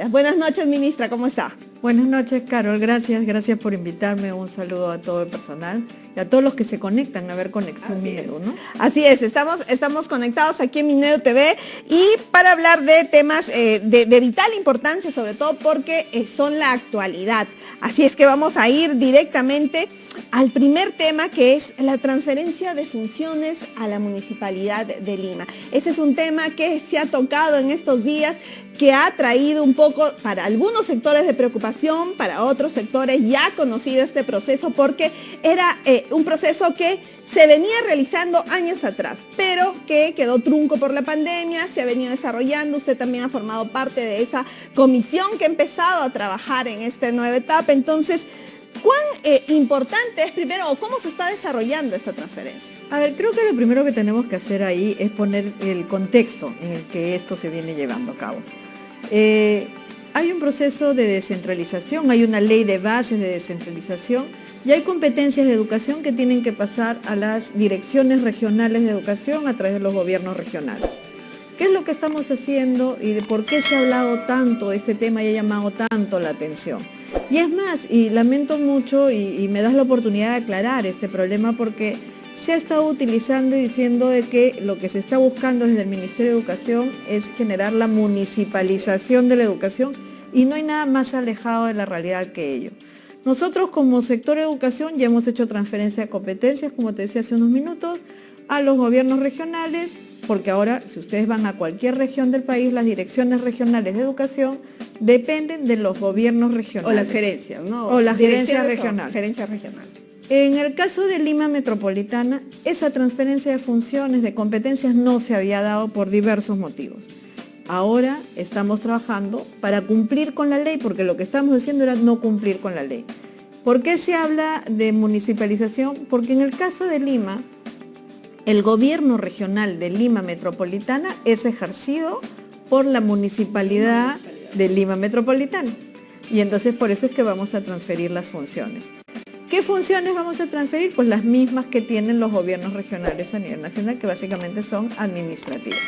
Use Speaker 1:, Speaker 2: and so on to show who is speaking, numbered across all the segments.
Speaker 1: Buenas noches, ministra, ¿cómo está?
Speaker 2: Buenas noches, Carol, gracias por invitarme, un saludo a todo el personal y a todos los que se conectan a ver Conexión Minedu, ¿no?
Speaker 1: Así es, estamos conectados aquí en Minedu TV y para hablar de temas de vital importancia, sobre todo porque son la actualidad. Así es que vamos a ir directamente al primer tema, que es la transferencia de funciones a la Municipalidad de Lima. Ese es un tema que se ha tocado en estos días, que ha traído un poco para algunos sectores de preocupación, para otros sectores ya conocido este proceso, porque era un proceso que se venía realizando años atrás, pero que quedó trunco por la pandemia, se ha venido desarrollando. Usted también ha formado parte de esa comisión que ha empezado a trabajar en esta nueva etapa. Entonces, ¿cuán importante es primero o cómo se está desarrollando esta transferencia?
Speaker 2: A ver, creo que lo primero que tenemos que hacer ahí es poner el contexto en el que esto se viene llevando a cabo. Hay un proceso de descentralización, hay una ley de bases de descentralización y hay competencias de educación que tienen que pasar a las direcciones regionales de educación a través de los gobiernos regionales. ¿Qué es lo que estamos haciendo y de por qué se ha hablado tanto de este tema y ha llamado tanto la atención? Y es más, y lamento mucho y me das la oportunidad de aclarar este problema, porque se ha estado utilizando y diciendo de que lo que se está buscando desde el Ministerio de Educación es generar la municipalización de la educación, y no hay nada más alejado de la realidad que ello. Nosotros como sector de educación ya hemos hecho transferencia de competencias, como te decía hace unos minutos, a los gobiernos regionales, porque ahora si ustedes van a cualquier región del país, las direcciones regionales de educación dependen de los gobiernos regionales.
Speaker 1: O las gerencias, ¿no?
Speaker 2: O las gerencias regionales.
Speaker 1: Gerencias regionales.
Speaker 2: En el caso de Lima Metropolitana, esa transferencia de funciones, de competencias, no se había dado por diversos motivos. Ahora estamos trabajando para cumplir con la ley, porque lo que estamos haciendo era no cumplir con la ley. ¿Por qué se habla de municipalización? Porque en el caso de Lima, el gobierno regional de Lima Metropolitana es ejercido por la Municipalidad de Lima Metropolitana. Y entonces por eso es que vamos a transferir las funciones. ¿Qué funciones vamos a transferir? Pues las mismas que tienen los gobiernos regionales a nivel nacional, que básicamente son administrativas.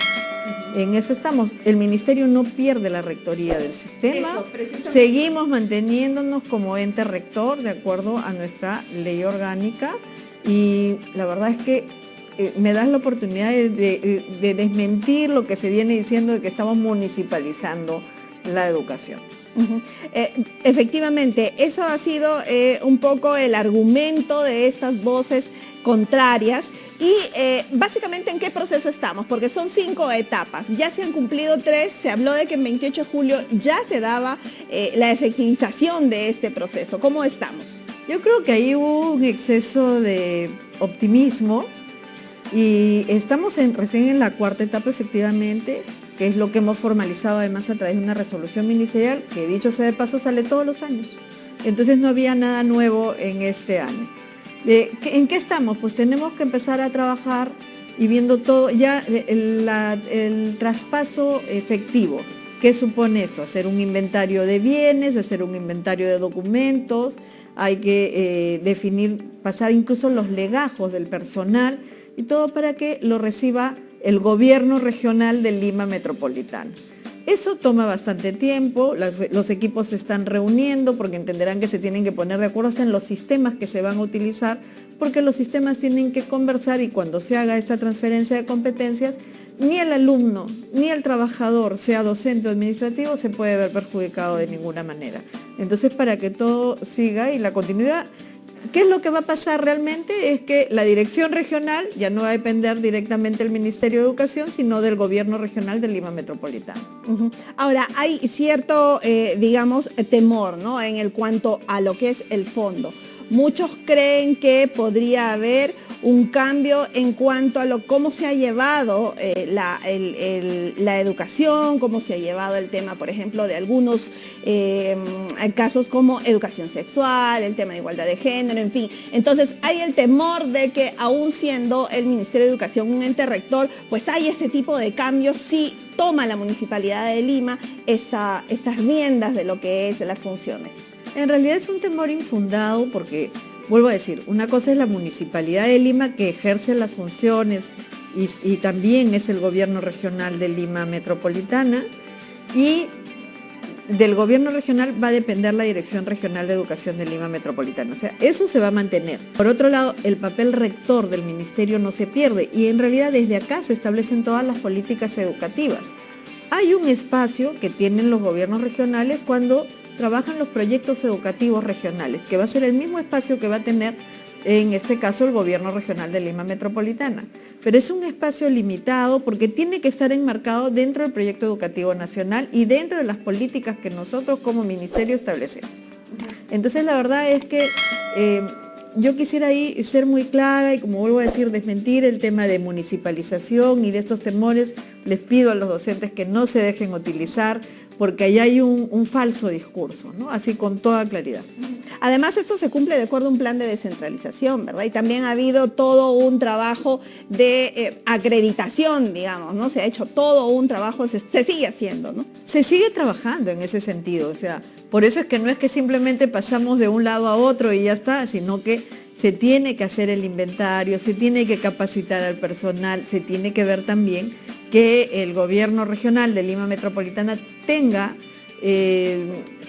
Speaker 2: En eso estamos. El ministerio no pierde la rectoría del sistema. Seguimos manteniéndonos como ente rector de acuerdo a nuestra ley orgánica, y la verdad es que me das la oportunidad de desmentir lo que se viene diciendo de que estamos municipalizando la educación.
Speaker 1: Efectivamente, eso ha sido un poco el argumento de estas voces contrarias. Y básicamente, ¿en qué proceso estamos? Porque son 5 etapas, ya se han cumplido 3, se habló de que en 28 de julio ya se daba la efectivización de este proceso. ¿Cómo estamos?
Speaker 2: Yo creo que ahí hubo un exceso de optimismo y estamos recién en la 4ª etapa, efectivamente, que es lo que hemos formalizado además a través de una resolución ministerial, que dicho sea de paso sale todos los años. Entonces no había nada nuevo en este año. ¿En qué estamos? Pues tenemos que empezar a trabajar y viendo todo, ya el traspaso efectivo. ¿Qué supone esto? Hacer un inventario de bienes, hacer un inventario de documentos, hay que definir, pasar incluso los legajos del personal y todo para que lo reciba el gobierno regional de Lima Metropolitana. Eso toma bastante tiempo, los equipos se están reuniendo porque entenderán que se tienen que poner de acuerdo en los sistemas que se van a utilizar, porque los sistemas tienen que conversar, y cuando se haga esta transferencia de competencias, ni el alumno ni el trabajador, sea docente o administrativo, se puede ver perjudicado de ninguna manera. Entonces, para que todo siga y la continuidad, ¿qué es lo que va a pasar realmente? Es que la dirección regional ya no va a depender directamente del Ministerio de Educación, sino del gobierno regional de Lima Metropolitana.
Speaker 1: Ahora, hay cierto, digamos, temor, ¿no?, en cuanto a lo que es el fondo. Muchos creen que podría haber un cambio en cuanto a cómo se ha llevado la educación, cómo se ha llevado el tema, por ejemplo, de algunos casos como educación sexual, el tema de igualdad de género, en fin. Entonces hay el temor de que, aún siendo el Ministerio de Educación un ente rector, pues hay ese tipo de cambios si toma la Municipalidad de Lima estas riendas de lo que es las funciones.
Speaker 2: En realidad es un temor infundado porque, vuelvo a decir, una cosa es la Municipalidad de Lima, que ejerce las funciones y también es el gobierno regional de Lima Metropolitana, y del gobierno regional va a depender la Dirección Regional de Educación de Lima Metropolitana. O sea, eso se va a mantener. Por otro lado, el papel rector del ministerio no se pierde y en realidad desde acá se establecen todas las políticas educativas. Hay un espacio que tienen los gobiernos regionales cuando trabajan los proyectos educativos regionales, que va a ser el mismo espacio que va a tener en este caso el gobierno regional de Lima Metropolitana. Pero es un espacio limitado porque tiene que estar enmarcado dentro del proyecto educativo nacional y dentro de las políticas que nosotros como ministerio establecemos. Entonces la verdad es que yo quisiera ahí ser muy clara y, como vuelvo a decir, desmentir el tema de municipalización y de estos temores. Les pido a los docentes que no se dejen utilizar porque ahí hay un falso discurso, ¿no? Así con toda claridad.
Speaker 1: Además, esto se cumple de acuerdo a un plan de descentralización, ¿verdad? Y también ha habido todo un trabajo de acreditación, digamos, ¿no? Se ha hecho todo un trabajo, se sigue haciendo, ¿no?
Speaker 2: Se sigue trabajando en ese sentido, o sea, por eso es que no es que simplemente pasamos de un lado a otro y ya está, sino que se tiene que hacer el inventario, se tiene que capacitar al personal, se tiene que ver también que el gobierno regional de Lima Metropolitana tenga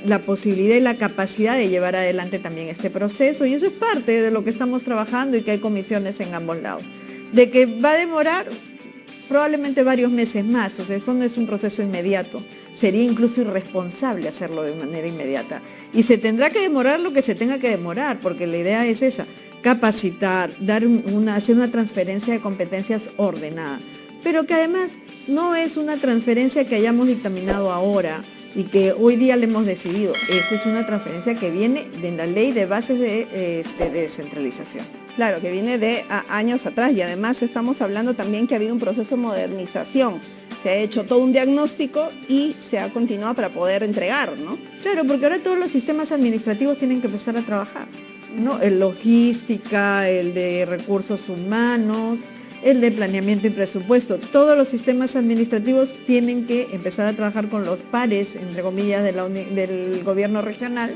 Speaker 2: la posibilidad y la capacidad de llevar adelante también este proceso, y eso es parte de lo que estamos trabajando y que hay comisiones en ambos lados. De que va a demorar probablemente varios meses más, o sea, eso no es un proceso inmediato, sería incluso irresponsable hacerlo de manera inmediata y se tendrá que demorar lo que se tenga que demorar, porque la idea es esa, capacitar, hacer una transferencia de competencias ordenada, pero que además no es una transferencia que hayamos dictaminado ahora y que hoy día le hemos decidido. Esta es una transferencia que viene de la ley de bases de descentralización.
Speaker 1: Claro, que viene de años atrás, y además estamos hablando también que ha habido un proceso de modernización. Se ha hecho todo un diagnóstico y se ha continuado para poder entregar, ¿no?
Speaker 2: Claro, porque ahora todos los sistemas administrativos tienen que empezar a trabajar, ¿no? El logística, el de recursos humanos, el de planeamiento y presupuesto. Todos los sistemas administrativos tienen que empezar a trabajar con los pares, entre comillas, del gobierno regional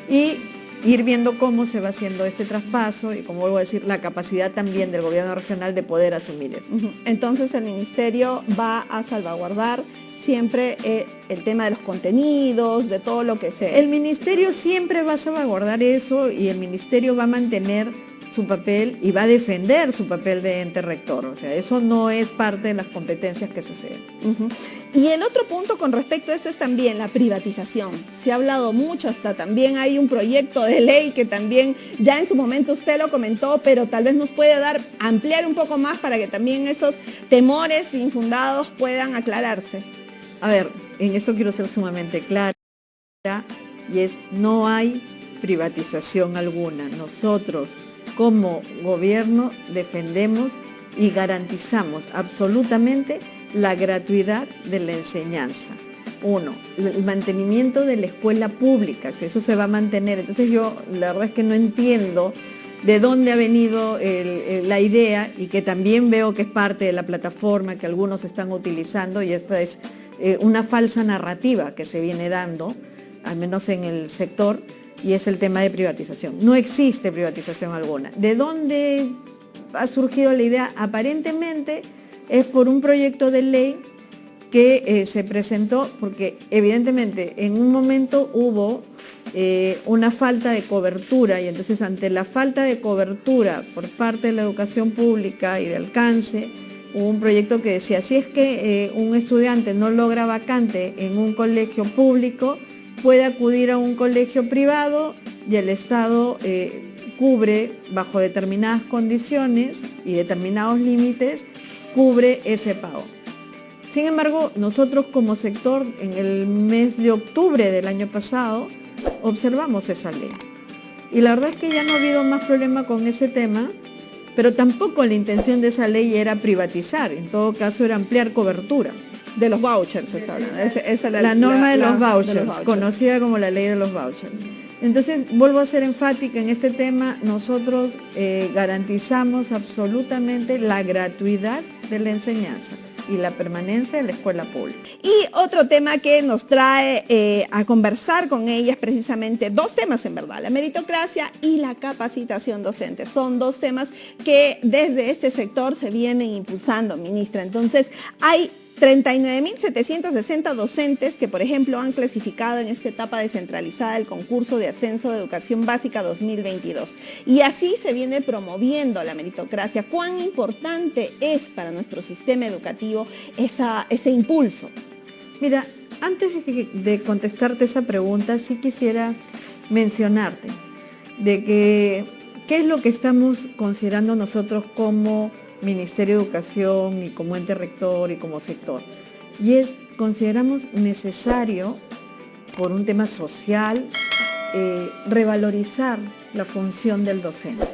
Speaker 2: y ir viendo cómo se va haciendo este traspaso y, como vuelvo a decir, la capacidad también del gobierno regional de poder asumir eso.
Speaker 1: Entonces el ministerio va a salvaguardar siempre el tema de los contenidos, de todo lo que sea.
Speaker 2: El ministerio siempre va a salvaguardar eso y el ministerio va a mantener su papel y va a defender su papel de ente rector. O sea, eso no es parte de las competencias que suceden.
Speaker 1: Y el otro punto con respecto a esto es también la privatización. Se ha hablado mucho, hasta también hay un proyecto de ley que también ya en su momento usted lo comentó, pero tal vez nos puede ampliar un poco más para que también esos temores infundados puedan aclararse.
Speaker 2: A ver, en esto quiero ser sumamente clara, y es: no hay privatización alguna. Nosotros, como gobierno, defendemos y garantizamos absolutamente la gratuidad de la enseñanza. Uno, el mantenimiento de la escuela pública, si eso se va a mantener. Entonces yo la verdad es que no entiendo de dónde ha venido la idea, y que también veo que es parte de la plataforma que algunos están utilizando, y esta es una falsa narrativa que se viene dando, al menos en el sector, y es el tema de privatización. No existe privatización alguna. ¿De dónde ha surgido la idea? Aparentemente es por un proyecto de ley que se presentó, porque evidentemente en un momento hubo una falta de cobertura, y entonces ante la falta de cobertura por parte de la educación pública y de alcance, hubo un proyecto que decía: si es que un estudiante no logra vacante en un colegio público, puede acudir a un colegio privado y el Estado cubre, bajo determinadas condiciones y determinados límites, cubre ese pago. Sin embargo, nosotros como sector, en el mes de octubre del año pasado, observamos esa ley. Y la verdad es que ya no ha habido más problema con ese tema, pero tampoco la intención de esa ley era privatizar, en todo caso era ampliar cobertura.
Speaker 1: De los vouchers está hablando. Esa
Speaker 2: la norma de los vouchers, conocida como la ley de los vouchers. Entonces, vuelvo a ser enfática en este tema: nosotros garantizamos absolutamente la gratuidad de la enseñanza y la permanencia de la escuela pública.
Speaker 1: Y otro tema que nos trae a conversar con ellas, precisamente dos temas en verdad: la meritocracia y la capacitación docente. Son dos temas que desde este sector se vienen impulsando, ministra. Entonces, hay 39.760 docentes que, por ejemplo, han clasificado en esta etapa descentralizada el concurso de ascenso de educación básica 2022. Y así se viene promoviendo la meritocracia. ¿Cuán importante es para nuestro sistema educativo ese impulso?
Speaker 2: Mira, antes de contestarte esa pregunta, sí quisiera mencionarte de que qué es lo que estamos considerando nosotros como Ministerio de Educación y como ente rector y como sector. Y consideramos necesario, por un tema social, revalorizar la función del docente.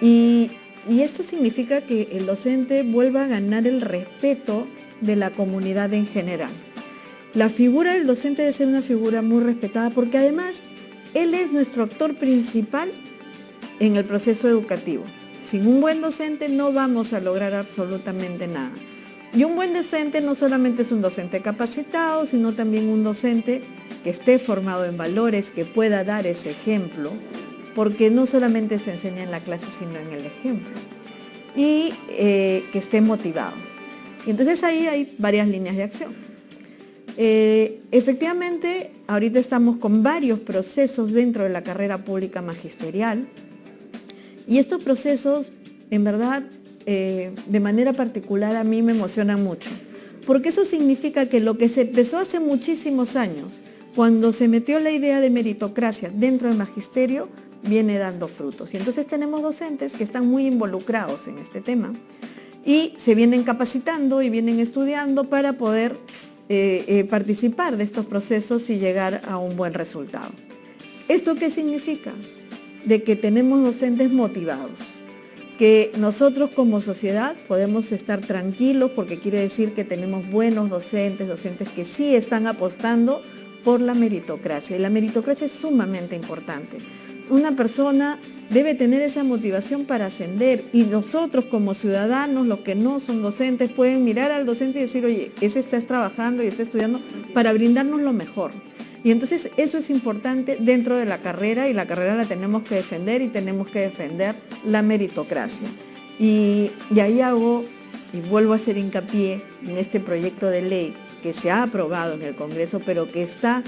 Speaker 2: Y esto significa que el docente vuelva a ganar el respeto de la comunidad en general. La figura del docente debe ser una figura muy respetada porque además él es nuestro actor principal en el proceso educativo. Sin un buen docente no vamos a lograr absolutamente nada. Y un buen docente no solamente es un docente capacitado, sino también un docente que esté formado en valores, que pueda dar ese ejemplo, porque no solamente se enseña en la clase, sino en el ejemplo. Y que esté motivado. Y entonces ahí hay varias líneas de acción. Efectivamente, ahorita estamos con varios procesos dentro de la carrera pública magisterial y estos procesos, en verdad, de manera particular a mí me emocionan mucho, porque eso significa que lo que se empezó hace muchísimos años, cuando se metió la idea de meritocracia dentro del magisterio, viene dando frutos. Y entonces tenemos docentes que están muy involucrados en este tema y se vienen capacitando y vienen estudiando para poder participar de estos procesos y llegar a un buen resultado. ¿Esto qué significa? De que tenemos docentes motivados, que nosotros como sociedad podemos estar tranquilos porque quiere decir que tenemos buenos docentes, docentes que sí están apostando por la meritocracia. Y la meritocracia es sumamente importante. Una persona debe tener esa motivación para ascender y nosotros como ciudadanos, los que no son docentes, pueden mirar al docente y decir, oye, ese está trabajando y está estudiando para brindarnos lo mejor. Y entonces eso es importante dentro de la carrera y la carrera la tenemos que defender y tenemos que defender la meritocracia. Y ahí hago y vuelvo a hacer hincapié en este proyecto de ley que se ha aprobado en el Congreso, pero que está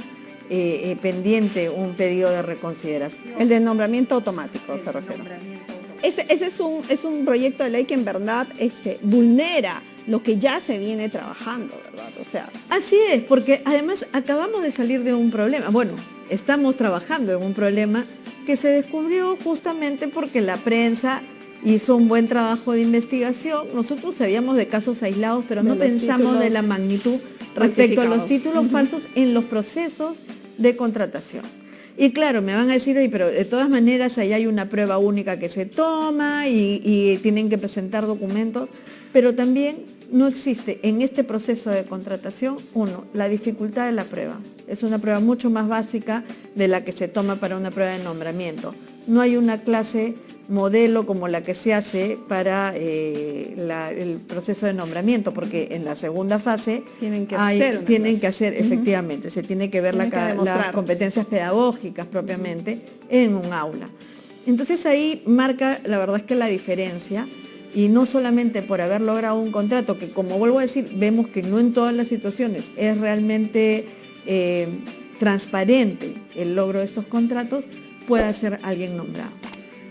Speaker 2: pendiente un pedido de reconsideración.
Speaker 1: El de nombramiento automático, se refiere. Ese es un proyecto de ley que en verdad vulnera lo que ya se viene trabajando, ¿verdad? O sea,
Speaker 2: así es, porque además acabamos de salir de un problema. Bueno, estamos trabajando en un problema que se descubrió justamente porque la prensa hizo un buen trabajo de investigación. Nosotros sabíamos de casos aislados, pero no pensamos de la magnitud respecto a los títulos falsos en los procesos de contratación. Y claro, me van a decir, pero de todas maneras ahí hay una prueba única que se toma y tienen que presentar documentos, pero también no existe en este proceso de contratación, la dificultad de la prueba. Es una prueba mucho más básica de la que se toma para una prueba de nombramiento. No hay una clase modelo como la que se hace para el proceso de nombramiento, porque en la segunda fase tienen que hacer efectivamente, se tiene que ver las competencias pedagógicas propiamente en un aula. Entonces ahí marca, la verdad es que la diferencia, y no solamente por haber logrado un contrato, que como vuelvo a decir, vemos que no en todas las situaciones es realmente transparente el logro de estos contratos, pueda ser alguien nombrado.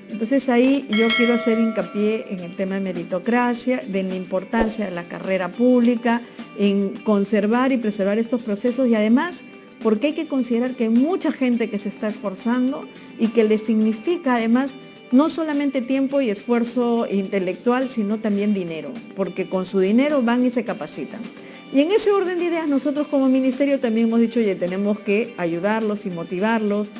Speaker 2: Entonces ahí yo quiero hacer hincapié en el tema de meritocracia, de la importancia de la carrera pública, en conservar y preservar estos procesos y además porque hay que considerar que hay mucha gente que se está esforzando y que le significa además no solamente tiempo y esfuerzo intelectual, sino también dinero, porque con su dinero van y se capacitan. Y en ese orden de ideas nosotros como ministerio también hemos dicho, oye, tenemos que ayudarlos y motivarlos,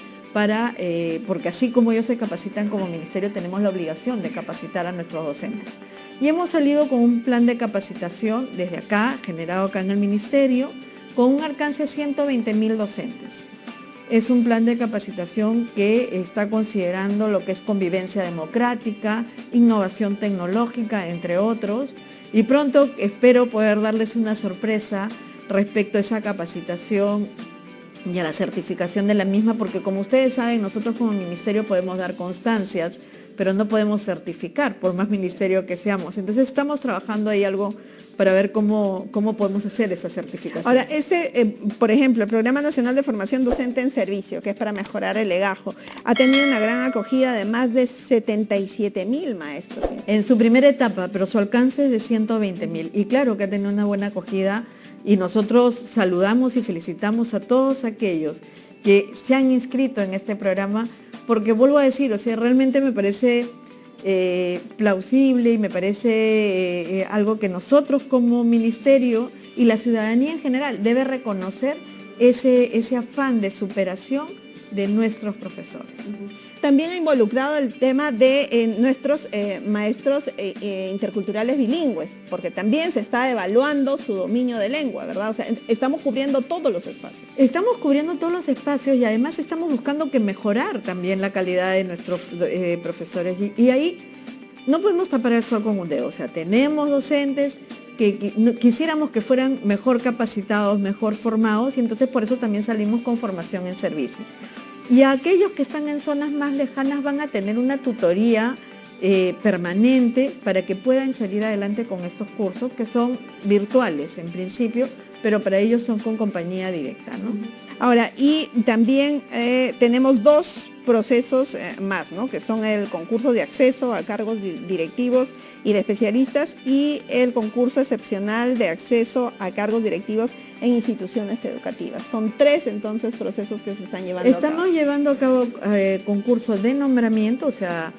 Speaker 2: porque así como ellos se capacitan como ministerio, tenemos la obligación de capacitar a nuestros docentes. Y hemos salido con un plan de capacitación desde acá, generado acá en el ministerio, con un alcance de 120.000 docentes. Es un plan de capacitación que está considerando lo que es convivencia democrática, innovación tecnológica, entre otros. Y pronto espero poder darles una sorpresa respecto a esa capacitación y a la certificación de la misma, porque como ustedes saben, nosotros como ministerio podemos dar constancias, pero no podemos certificar por más ministerio que seamos. Entonces estamos trabajando ahí algo para ver cómo podemos hacer esa certificación.
Speaker 1: Ahora, por ejemplo, el Programa Nacional de Formación Docente en Servicio, que es para mejorar el legajo, ha tenido una gran acogida de más de 77.000 maestros.
Speaker 2: En su primera etapa, pero su alcance es de 120.000. Y claro que ha tenido una buena acogida y nosotros saludamos y felicitamos a todos aquellos que se han inscrito en este programa, porque vuelvo a decir, o sea, realmente me parece plausible y me parece algo que nosotros como ministerio y la ciudadanía en general debe reconocer ese afán de superación de nuestros profesores.
Speaker 1: También ha involucrado el tema de nuestros maestros interculturales bilingües, porque también se está evaluando su dominio de lengua, ¿verdad? O sea, estamos cubriendo todos los espacios.
Speaker 2: Estamos cubriendo todos los espacios y además estamos buscando que mejorar también la calidad de nuestros profesores. Y ahí no podemos tapar el sol con un dedo. O sea, tenemos docentes que quisiéramos que fueran mejor capacitados, mejor formados, y entonces por eso también salimos con formación en servicio. Y aquellos que están en zonas más lejanas van a tener una tutoría permanente para que puedan salir adelante con estos cursos que son virtuales en principio, pero para ellos son con compañía directa, ¿no?
Speaker 1: Ahora, y también tenemos dos procesos más, ¿no? Que son el concurso de acceso a cargos directivos y de especialistas y el concurso excepcional de acceso a cargos directivos en instituciones educativas. Son tres entonces procesos que se están llevando a cabo.
Speaker 2: Estamos llevando a cabo concursos de nombramiento, o sea,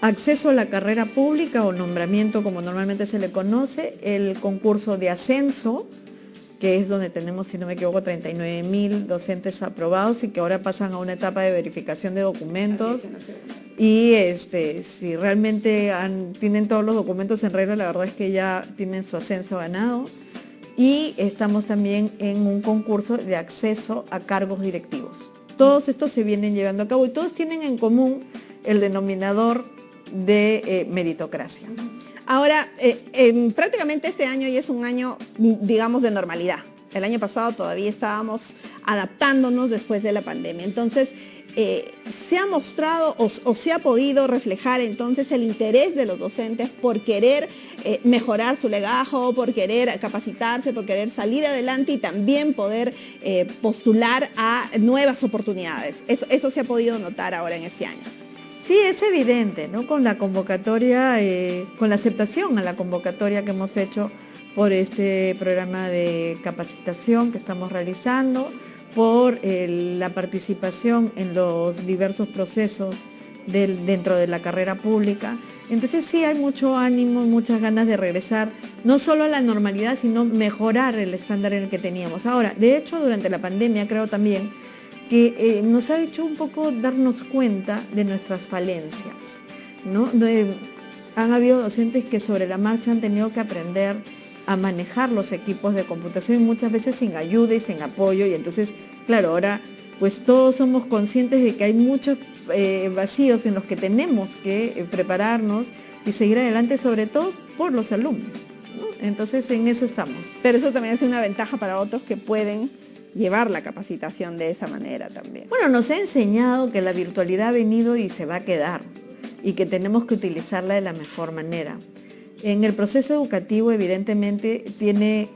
Speaker 2: acceso a la carrera pública o nombramiento como normalmente se le conoce, el concurso de ascenso, que es donde tenemos, si no me equivoco, 39.000 docentes aprobados y que ahora pasan a una etapa de verificación de documentos. Y si realmente tienen todos los documentos en regla, la verdad es que ya tienen su ascenso ganado. Y estamos también en un concurso de acceso a cargos directivos. Todos estos se vienen llevando a cabo y todos tienen en común el denominador de meritocracia.
Speaker 1: Ahora, prácticamente este año ya es un año, digamos, de normalidad. El año pasado todavía estábamos adaptándonos después de la pandemia. Entonces, se ha mostrado o se ha podido reflejar entonces el interés de los docentes por querer mejorar su legajo, por querer capacitarse, por querer salir adelante y también poder postular a nuevas oportunidades. Eso se ha podido notar ahora en este año.
Speaker 2: Sí, es evidente, ¿no? Con la convocatoria, con la aceptación a la convocatoria que hemos hecho por este programa de capacitación que estamos realizando, por la participación en los diversos procesos dentro de la carrera pública. Entonces sí hay mucho ánimo, muchas ganas de regresar, no solo a la normalidad, sino mejorar el estándar en el que teníamos. Ahora, de hecho, durante la pandemia creo también que nos ha hecho un poco darnos cuenta de nuestras falencias, ¿no? Han habido docentes que sobre la marcha han tenido que aprender a manejar los equipos de computación, muchas veces sin ayuda y sin apoyo, y entonces, claro, ahora pues todos somos conscientes de que hay muchos vacíos en los que tenemos que prepararnos y seguir adelante, sobre todo por los alumnos, ¿no? Entonces en eso estamos.
Speaker 1: Pero eso también es una ventaja para otros que pueden llevar la capacitación de esa manera también.
Speaker 2: Bueno, nos ha enseñado que la virtualidad ha venido y se va a quedar y que tenemos que utilizarla de la mejor manera. En el proceso educativo evidentemente tiene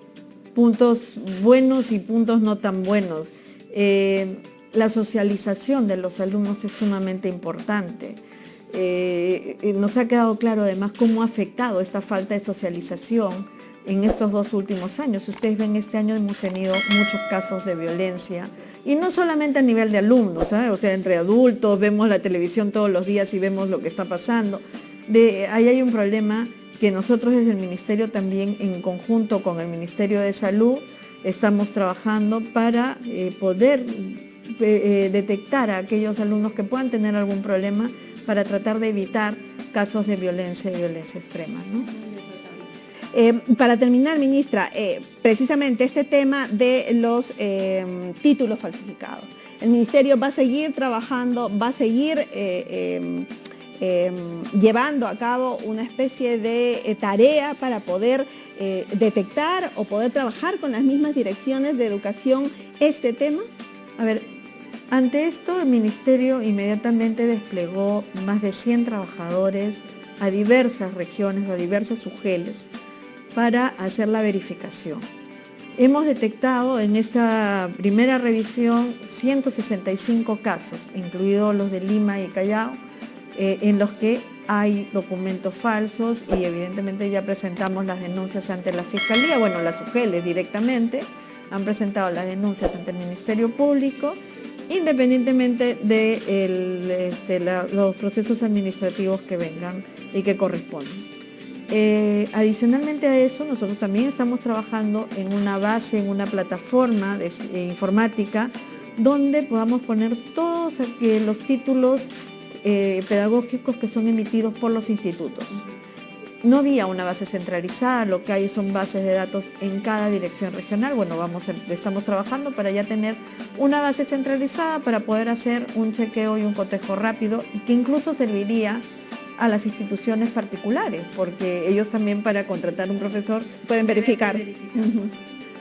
Speaker 2: puntos buenos y puntos no tan buenos. La socialización de los alumnos es sumamente importante. Nos ha quedado claro además cómo ha afectado esta falta de socialización en estos 2 últimos años. Ustedes ven, este año hemos tenido muchos casos de violencia, y no solamente a nivel de alumnos, ¿sabes? O sea, entre adultos, vemos la televisión todos los días y vemos lo que está pasando. Ahí hay un problema que nosotros desde el Ministerio también, en conjunto con el Ministerio de Salud, estamos trabajando para poder detectar a aquellos alumnos que puedan tener algún problema para tratar de evitar casos de violencia y violencia extrema, ¿no?
Speaker 1: Para terminar, ministra, precisamente este tema de los títulos falsificados. El Ministerio va a seguir trabajando, va a seguir llevando a cabo una especie de tarea para poder detectar o poder trabajar con las mismas direcciones de educación este tema.
Speaker 2: A ver, ante esto el Ministerio inmediatamente desplegó más de 100 trabajadores a diversas regiones, a diversas UGELs, para hacer la verificación. Hemos detectado en esta primera revisión 165 casos, incluidos los de Lima y Callao, en los que hay documentos falsos y evidentemente ya presentamos las denuncias ante la Fiscalía, bueno, las UGELes directamente han presentado las denuncias ante el Ministerio Público, independientemente de los procesos administrativos que vengan y que corresponden. Adicionalmente a eso, nosotros también estamos trabajando en una base, en una plataforma informática, donde podamos poner todos los títulos pedagógicos que son emitidos por los institutos. No había una base centralizada, lo que hay son bases de datos en cada dirección regional. Bueno, estamos trabajando para ya tener una base centralizada para poder hacer un chequeo y un cotejo rápido, y que incluso serviría a las instituciones particulares, porque ellos también para contratar un profesor
Speaker 1: pueden verificar.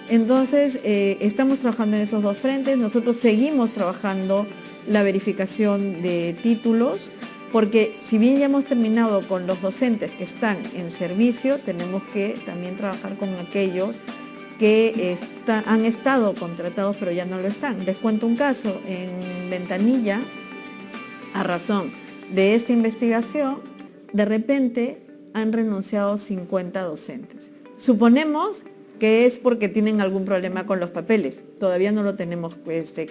Speaker 2: Entonces, estamos trabajando en esos dos frentes. Nosotros seguimos trabajando la verificación de títulos, porque si bien ya hemos terminado con los docentes que están en servicio, tenemos que también trabajar con aquellos que han estado contratados pero ya no lo están. Les cuento un caso, en Ventanilla, a razón de esta investigación, de repente han renunciado 50 docentes. Suponemos que es porque tienen algún problema con los papeles. Todavía no lo tenemos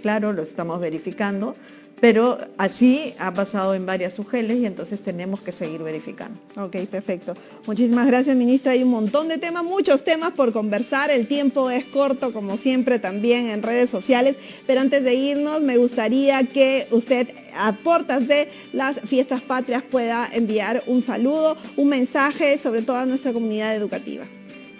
Speaker 2: claro, lo estamos verificando, pero así ha pasado en varias UGELes y entonces tenemos que seguir verificando.
Speaker 1: Ok, perfecto. Muchísimas gracias, ministra. Hay un montón de temas, muchos temas por conversar. El tiempo es corto, como siempre, también en redes sociales. Pero antes de irnos, me gustaría que usted, a puertas de las fiestas patrias, pueda enviar un saludo, un mensaje, sobre todo a nuestra comunidad educativa.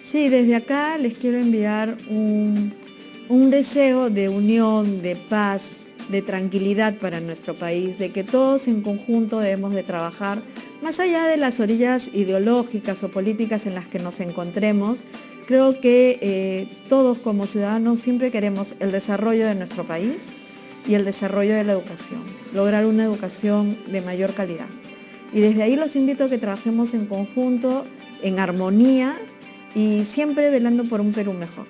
Speaker 2: Sí, desde acá les quiero enviar un deseo de unión, de paz, de tranquilidad para nuestro país, de que todos en conjunto debemos de trabajar, más allá de las orillas ideológicas o políticas en las que nos encontremos. Creo que todos como ciudadanos siempre queremos el desarrollo de nuestro país y el desarrollo de la educación, lograr una educación de mayor calidad. Y desde ahí los invito a que trabajemos en conjunto, en armonía, y siempre velando por un Perú mejor.